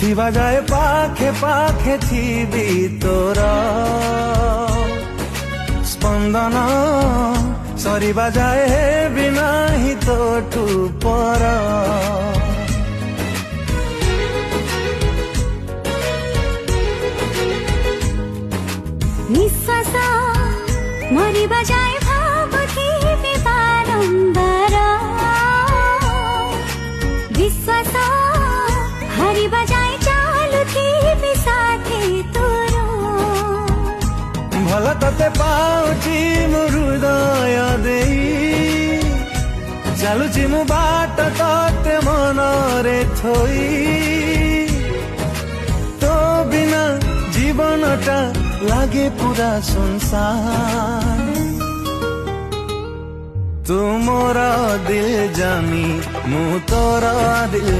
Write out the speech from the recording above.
ଯିବା ଯାଏ ପାଖେ ପାଖେ ଥିବି ତୋର ସ୍ପନ୍ଦନ ସରିବା ଯାଏ ହେବି ନାହିଁ ତୋଠୁ ପର। ନିଶ୍ୱାସ ମରିବା ଯାଏ ଭାବୁଥିବି ବାରମ୍ବାର, ବିଶ୍ୱାସ ହାରିବା ଯାଏ ଚାଲୁଥିବି ସାଥେ ତୋର। ଭଲ ତତେ ପାଉଛି ମୋ ହୃଦୟ ଦେଇ, ଚାଲୁଛି ମୁଁ ବାଟ ତତେ ମନରେ ଥୋଇ। ତୋ ବିନା ଜୀବନଟା লাগে পুরা সংসার। তু মোর দিল জানি, মু তোর দিল